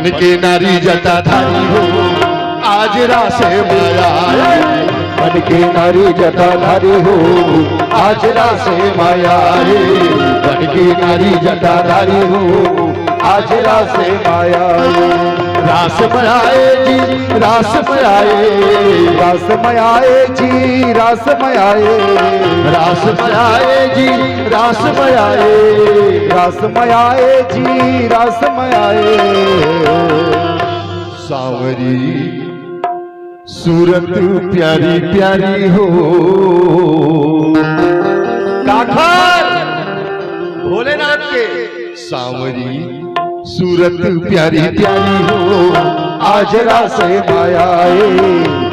बन के नारी जटाधारी हो आज रास माया बन के नारी जटाधारी हो आज रास माया रे बन के नारी जटाधारी हो आज रास माया रास मयाए जी रास मयाए रास मयाए जी रास मयाए रास मयाए जी रास मयाए रास मयाए जी रास मयाए सांवरी सूरत प्यारी प्यारी हो काखर भोलेनाथ के सांवरी सूरत प्यारी प्यारी हो आज रास मायाए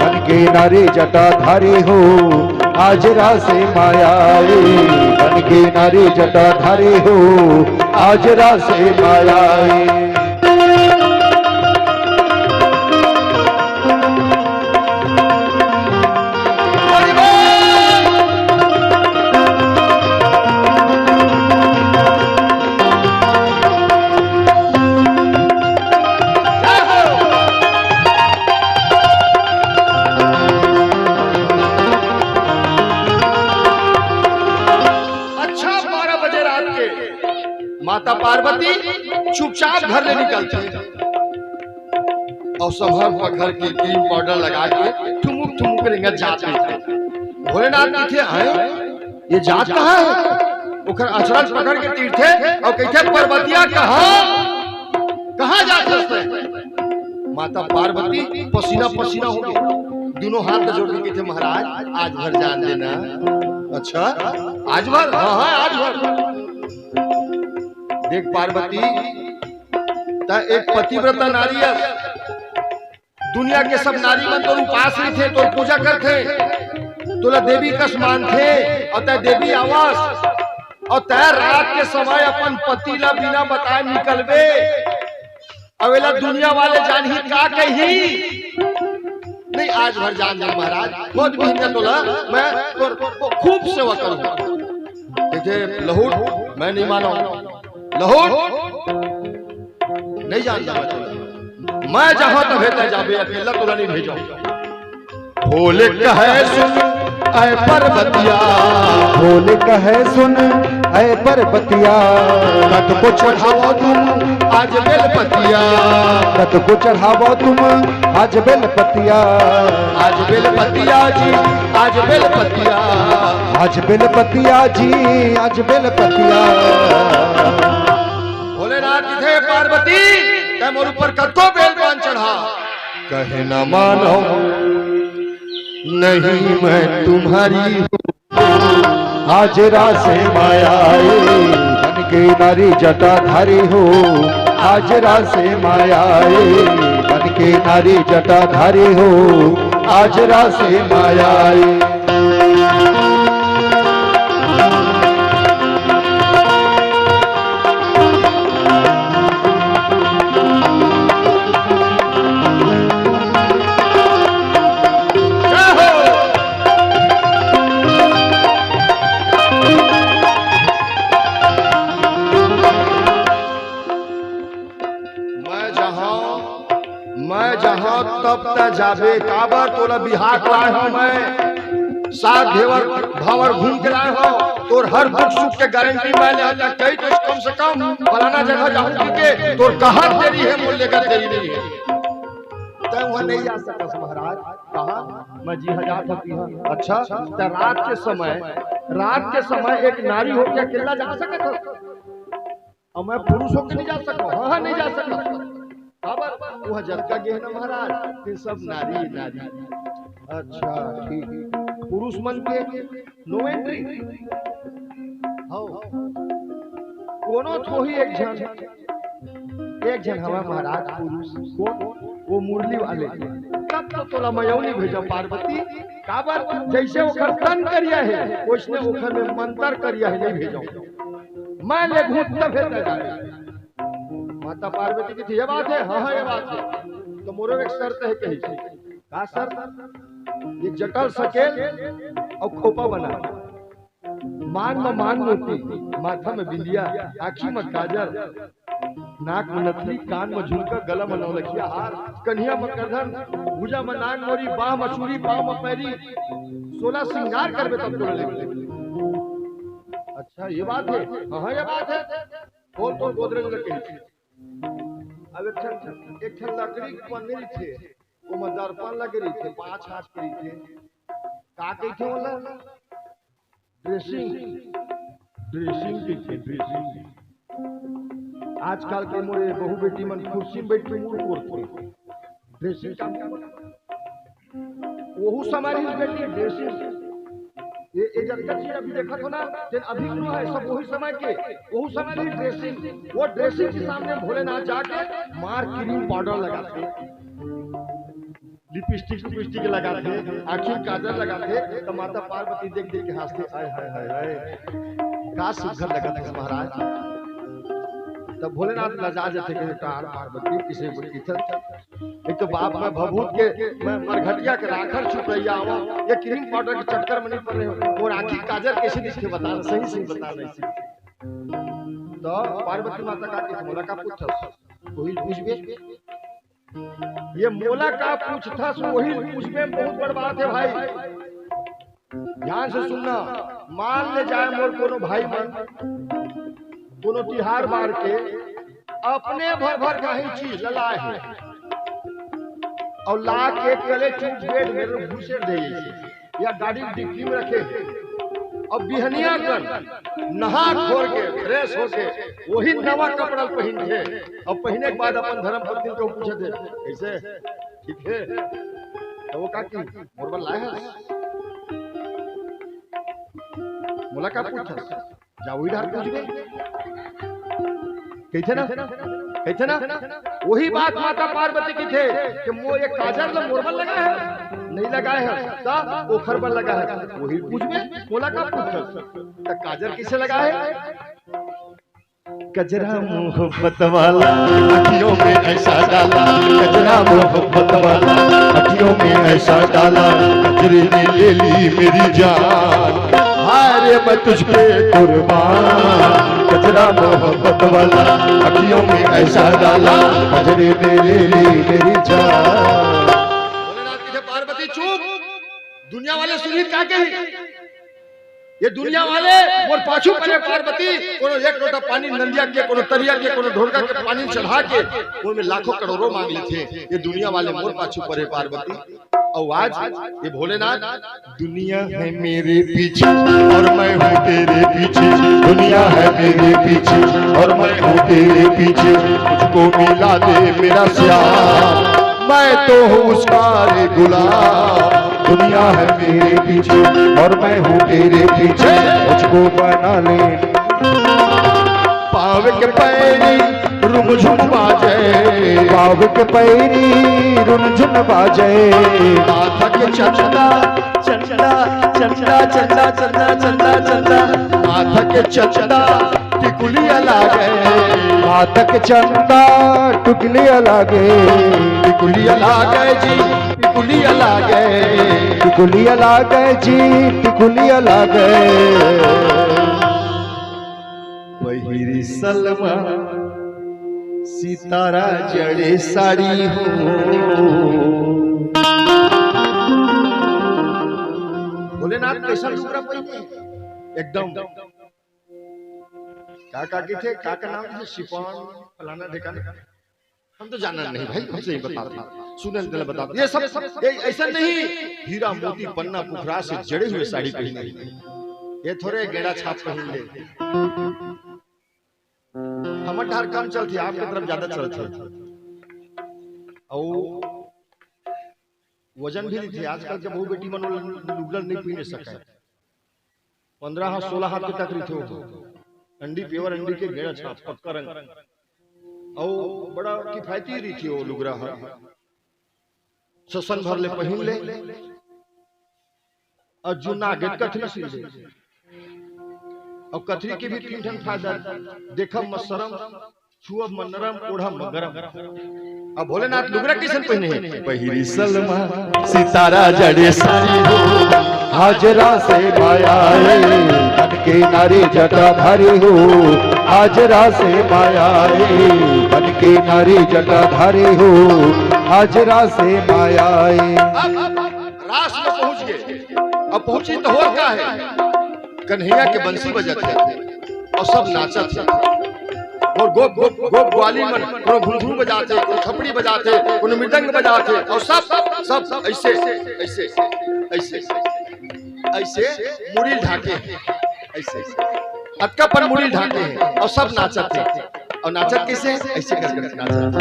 बन के नारी जटाधारी हो आज रास मायाए बन के नारी जटाधारी हो आज रास मायाए माता पार्वती चुपचाप घर ले निकलते और संभर पखर के क्रीम पाउडर लगा के ठुमुक ठुमुक रेंगत जात थे। भोलेनाथ थे आए ये जात कहाँ है ओखर अचरज पकड़ के तीर्थे और कहते पार्वतिया कहाँ जाते माता पार्वती पसीना पसीना हो गई दोनों हाथ जोड़ के कहते महाराज आज भर जान देना। अच्छा आज भर हाँ आज भर देख पार्वती एक पतिव्रता नारी है दुनिया के सब नारी में तो उपास ही थे तो पूजा करते तोला देवी कसमान थे और तय देवी आवास और तय रात के समय अपन पति ला बिना बताए निकलबे अवेला दुनिया वाले जान ही का कही नहीं आज भर जान दे महाराज बहुत भी तोला मैं तो खूब सेवा करूंगा देखे लहूट मैं नहीं मानो लहूट नहीं जानता मैं जहां तक भेजता जाबे अकेला तोला नहीं भेजो भोले कहे सुन ऐ पर्वतिया भोले कहे सुन ऐ पर्वतिया कत को चढ़ावो तुम आज बेलपतिया कत को चढ़ावो तुम आज बेलपतिया आज बेलपतिया जी आज बेलपतिया आज बेलपतिया जी आज बेलपतिया भोलेनाथ जी थे पार्वती तय मोर ऊपर कतो बेलपान चढ़ा कहे न मानो नहीं मैं तुम्हारी हूँ आज रास मायाए बन के नारी जटाधारी हो आज रास मायाए बन के नारी जटाधारी हो आज रास मायाए तब तक जाबे काबर तोला बिहार लाए हो मैं सात देवर भावर घूम के लाए हो तोर हर दुख सुख के गारंटी मैं ले आता कई तो कम से कम फलाना जगह जाऊं के तोर कहां तेरी है मोल लेकर तेरी नहीं है तय वहां नहीं जा सकस महाराज कहां मैं जी हजार होती हूं। अच्छा तो रात के समय एक नारी हो के अकेला जा सकत हो और मैं पुरुष होकर नहीं जा सकता हां नहीं जा सकता खबर वह जटका गहना महाराज फिर सब नारी नारी। अच्छा ठीक पुरुष मन के नो एंट्री हो कोनो थोही एक जन हवा महाराज पुरुष को वो मुरली वाले तब तो तोला मयौनी भेजा पार्वती काबर जैसे ओखर तन करिया है उसने ओखर में मंत्र करिया है नहीं भेजो मैं ले घूट तब भेजा जाए माता पार्वती की ये बात है हाँ हाँ ये बात है तो मोरो एक शर्त है कही का शर्त ये जटल सकेल और खोपा बना मांग में मांग मोती माथा में बिंदिया आँखी में काजल नाक में नथली, कान में झुमका, गला में नौलखिया हार, कन्हिया में करधन, भुजा में नाग मोरी, बाह में चूड़ी, पाँव में पैरी, 16 श्रृंगार करबे तब तोरा लेबे। अच्छा ये बात है, हाँ ये बात है। बोल तो गोदरेज लगे। अब एक ठन लकड़ी के पंदिरी थे, वो में दर्पण लगे रही थे, 5 हाथ करी थे, का कही थे बोला? ड्रेसिंग की थे, ड्रेसिंग। आजकल के मोरे बहु बेटी मन कुर्सी में बैठ के मुंह कोरते ड्रेसिंग का वहू समय ही बेटी ड्रेसिंग। ये जब तक अभी देखा तो ना, अभी क्यों है सब वही समय के, वही समय की ड्रेसिंग। वो ड्रेसिंग के सामने भोलेनाथ जाके मार क्रीम पाउडर लगाते, लिपस्टिक लगाते, आँखी काजल लगाते, तो माता पार्वती देख देख के हंसते, हाय हाय हाय हाय का सुघर लगा था महाराज। तब भोलेनाथ लजा जाते कि पार्वती किसे एक तो बाप में भभूत के मैं मरघटिया के राखर छुप रही आवा, ये क्रीम पाउडर के चक्कर में नहीं पड़ रहे हो, और आँखी काजल कैसे दिखे बता, सही बता रही। तो पार्वती माता का किस मोला का पूछस वही पूछबे, ये मोला का पूछथस वही पूछबे, बहुत बड़ बात है भाई। ध्यान से सुनना। मान ले जाए मोर कोनो भाई मन कोनो तिहार बार के अपने भर का ही चीज ललाए है और ला के गले चूप बेड में घुसे दे, या गाड़ी डिक्की में रखे और बिहनिया कर नहा खोल के फ्रेश होके वही नवा कपड़ा पहन के और पहने के बाद अपन धर्म पत्नी को पूछे थे कैसे ठीक है, तो वो का की मोरबल लाए है मोला का पूछा जाओ इधर पूछबे कैसे ना वही बात माता पार्वती की थे कि वो एक काजल मोरबल लगा है नहीं लगाए है, ता ओखर पर लगा है, वही पूछबे मोला का पूछा काजल किसे लगा है? कजरा मोहब्बत वाला अखियों में ऐसा डाला, कजरा मोहब्बत वाला अखियों में ऐसा डाला, कजरे ने ले ली मेरी जान, हाय मैं तुझ पे कुर्बान। कजरा मोहब्बत वाला अखियों में ऐसा डाला, कजरे ने ले ली मेरी जान। भोलेनाथ की पार्वती चुप, दुनिया वाले सुनील का कही ये दुनिया वाले मोर पाछू पड़े पार्वती, कोनो एक लोटा पानी नंदिया के, कोनो तरिया के, कोनो ढोलका के पानी चढ़ा के वो में लाखों करोड़ों मांग ली थे। ये दुनिया वाले मोर पाछू पड़े पार्वती, और आज ये भोलेनाथ दुनिया है मेरे पीछे और मैं हूँ तेरे पीछे, दुनिया है मेरे पीछे और मैं हूँ तेरे पीछे, मुझको मिला दे मेरा श्याम, मैं तो हूँ उसका रे गुलाम। दुनिया है मेरे पीछे और मैं हूँ तेरे पीछे, मुझको बना ले। पाव के पैरी रुमझुम बाजे, पाव के पैरी रुमझुम बाजे, माथा के चंदा चंदा चंदा चंदा चंदा चंदा चंदा, माथा के चंदा टिकुलिया लागे, माथा के चंदा टिकुलिया लागे, टिकुलिया लागे जी टिकुलिया लागे, टिकुलिया लागे जी टिकुलिया लागे। पहिरी सलमा सितारा जड़े साड़ी हो, भोलेनाथ कैसा लुगड़ा पहने एकदम का थे का नाम थे शिपन फलाना ठिकाना, हम तो जानना नहीं भाई, हमसे ही बताते सुनने दिल बताते। ये सब ऐसा नहीं, हीरा मोती पन्ना पुखरा से जड़े हुए साड़ी पहने, ये थोड़े गेड़ा छाप पहन ले। हमर ढार कम चलती, आपके तरफ ज्यादा चलती, और वजन भी नहीं थे। आजकल के बहु बेटी मन लुगड़ा नहीं पहन सके, 15 हाथ 16 हाथ के तक रही थे, अंडी प्योर अंडी के गेड़ा छाप पक्का रंग, और बड़ा किफायती रही थी वो लुगड़ा, ससन भर ले पहन ले, और जो नागे कथरी सी ले, और कथरी के भी 3 ठन फायदा, देखब में शरम छुआ मनरम ओढ़ा मगरम। अब भोलेनाथ लुगरा कैसे पहने हैं? पहिरी सलमा सितारा जड़े सारी हो, हाजरा से माया आए बन के नारी जटाधारी हो, हाजरा से माया आए बन के नारी जटाधारी हो, हाजरा से माया आए। अब रास में पहुंच गए। अब पहुंची तो हो क्या है? कन्हैया के बंसी बजत है और सब नाचत है और गोप गोप गोप ग्वाली मन कोनो घुंघरू बजाते, कोनो थपड़ी बजाते, कोनो मृदंग बजाते और सब ऐसे ऐसे ऐसे ऐसे मुड़ी ढाके ऐसे अटका पर मुड़ी ढाके हैं और सब नाचत है। और नाचत कैसे? ऐसे कर कर नाचत।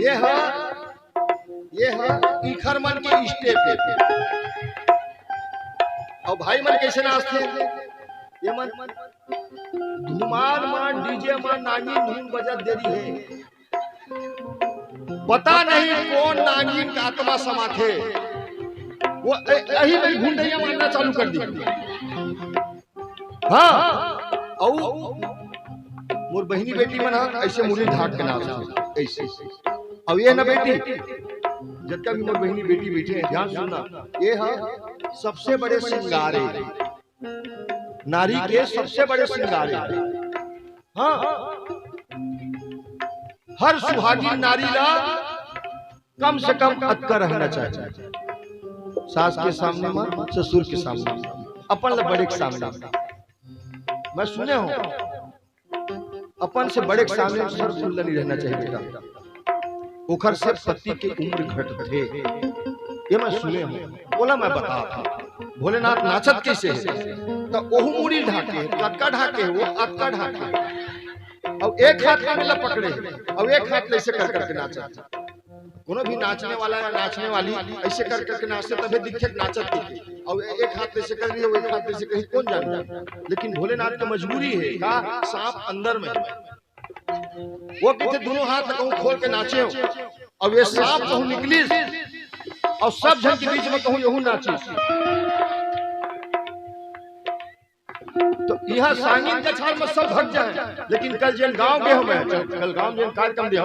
ये है इखर मन के स्टेप है। और भाई मन कैसे नाचते हैं? ये मन धुमार मान डीजे मान नागिन धुन बजत देरी है। पता नहीं कौन नागिन का आत्मा समाथे, वो यही में घुंडैया मारना चालू कर दी। हाँ और मोर बहनी बेटी मन ऐसे मुड़ी ढाक के नाचते ऐसे। अब ये ना बेटी जितना भी मोर बहनी बेटी बैठे हैं ध्यान सुनना, ये है सबसे बड़े श्रृंगार नारी के सबसे बड़े श्रृंगार। हाँ हर सुहागिन नारी ला कम से कम अटका रहना चाहिए। सास के सामने में, ससुर के सामने, अपन ले बड़े के सामने। मैं सुने हूं अपन से बड़े के सामने सर खुला नहीं रहना चाहिए बेटा। ओखर से पति के उम्र घट थे, ये मैं सुने हूं। बोला मैं बता था भोलेनाथ नाचत कैसे है? तो ओहू मुड़ी ढाके, अटका ढाके, वो अटका ढाके और एक हाथ में मिला पकड़े और एक हाथ ऐसे कर करके नाचत। कोनो भी नाचने वाला या नाचने वाली ऐसे कर करके नाचते तभी दिखे नाचत दिखे। और एक हाथ ऐसे कर लिया, एक हाथ ऐसे कहीं कौन जानता। लेकिन भोलेनाथ की मजबूरी है का सांप अंदर में, वो कहते दोनों हाथ कहूं खोल के नाचे हो और ये सांप कहूं निकली और सब जन के बीच में कहूं यहू नाची। तो यह सांगीन के छाल में सब भग जाए। लेकिन कल जन गांव गए हमें, कल गांव जन कार्यक्रम दिया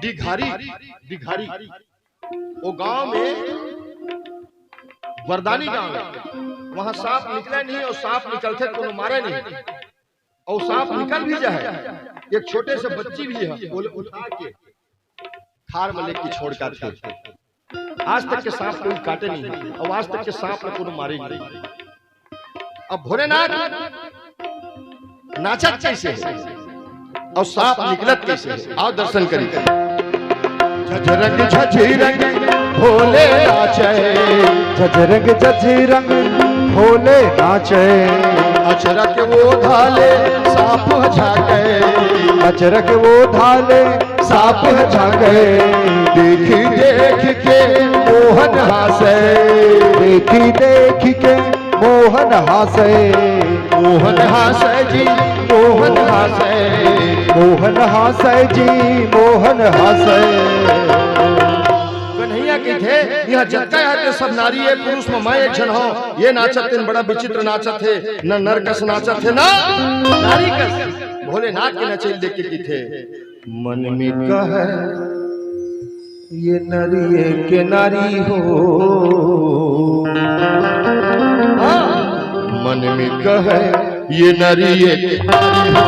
दिघारी वो गांव में वरदानी गांव है, वहां सांप निकला नहीं और सांप निकलते तो मारे नहीं और सांप निकल भी जाए। एक छोटे से बच्ची भी है, बोले उठा के खार में लेके छोड़ कर थे। आज तक के सांप कोई काटे नहीं और आज तक के सांप को मारे नहीं। अब भोलेनाथ नाचत कैसे और सांप निकलत कैसे? आओ दर्शन करिए। झजरंग झजीरंग भोले नाचे, झजरंग झजीरंग भोले नाचे, अचरक वो धाले सांप झाके, अचरक वो धाले सांप झाके, देखी देख के मोहन हासे, देखी देख के मोहन हासे, मोहन हासे जी मोहन हासे, मोहन हासे जी मोहन हासे। कन्हैया के थे यह जत्ता है सब नारी है पुरुष में मैं एक जन हो। ये नाचत थे बड़ा विचित्र नाचत थे, न नरकस नाचत थे ना नारी कस। भोलेनाथ के नचेल देख के थे मन में कहे ये नरिये के नारी हो, मन में कहे ये नरिये के नारी हो,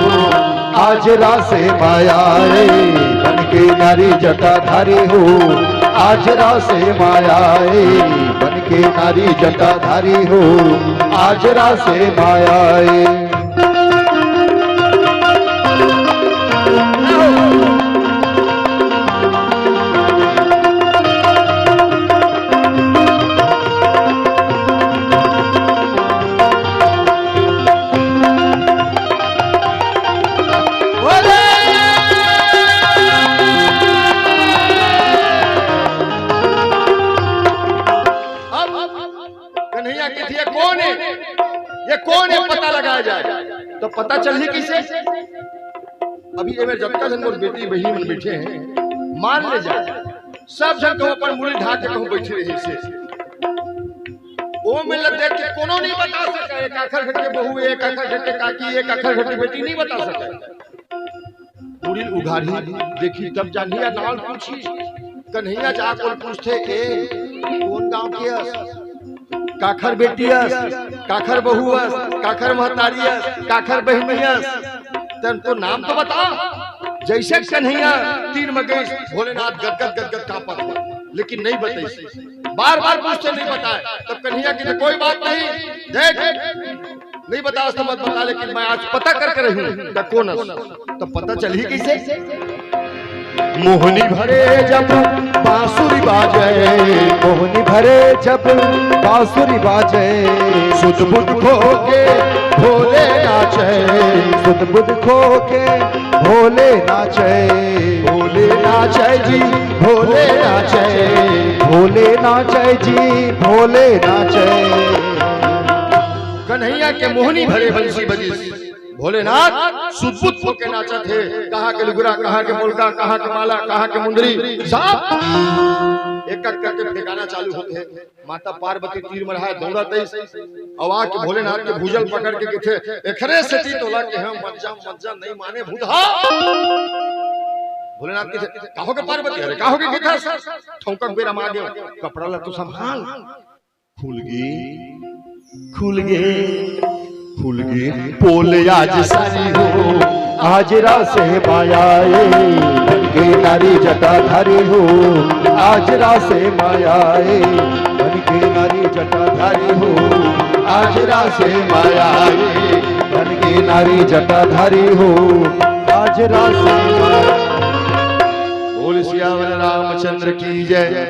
आज रासे माया रे बन के नारी जटाधारी हो, आज रासे माया रे बन के नारी जटाधारी हो, आज रासे माया रे। पता लगाया जाए तो पता चल ही कैसे? अभी ये मेरे जब जन मोर बेटी बहनी में बैठे हैं, मान ले जाए सब जन कहूं पर मुड़ी ढाक के कहूं बैठे रहे से वो मिलत देख के कोनो नहीं बता सके एक आखर घर के बहू एक आखर घर के काकी एक आखर घर की बेटी नहीं बता सके। पूरी उघाड़ी देखी तब जानी या नाल पूछी कन्हैया जाकर पूछते ए कौन गांव के हस, काखर बेटियस, काखर बहुअस, काखर महतारियस, काखर बहनियस, तन तो नाम तो बता। जैसे कन्हैया तीर में गई भोलेनाथ गदगद गदगद कांपत, लेकिन नहीं बताई, बार बार पूछते नहीं बताए। तब कन्हैया की कोई बात नहीं, देख नहीं बता तो मत बता, लेकिन मैं आज पता करके रही हूँ कौन तो पता चली कैसे। मोहनी भरे जब बांसुरी बाजे, मोहनी भरे जब बांसुरी बाजे, सुध बुध खो के भोले नाचे, सुध बुध खो के भोले नाचे, भोले नाचे जी भोले नाचे, भोले नाचे जी भोले नाचे। कन्हैया के मोहनी भरे बंसी बजी भोलेनाथ सुदबुद होके नाचा थे। कहाँ के लुगरा, कहाँ के मुलका, कहाँ के माला, कहाँ के मुंदरी, सब एक एक करके ठिकाना चालू होते। माता पार्वती तीर मरहा दौड़ा तेईस आवाज के भोलेनाथ के भुजल पकड़ के किथे एखरे सती तोला के हम मज्जा नहीं माने भूधा। भोलेनाथ के कहो के पार्वती अरे कहो के किथा ठौकक बेरा मार दे कपड़ा ला तू संभाल। खुल गे खुल गे पोले आज सारी हो, आज रासे मायाए बन के नारी जटाधारी हो, आज रासे मायाए बन के नारी जटाधारी हो, आज रासे मायाए बन के नारी जटाधारी हो, आज रासे। बोल सियावर रामचंद्र की जय।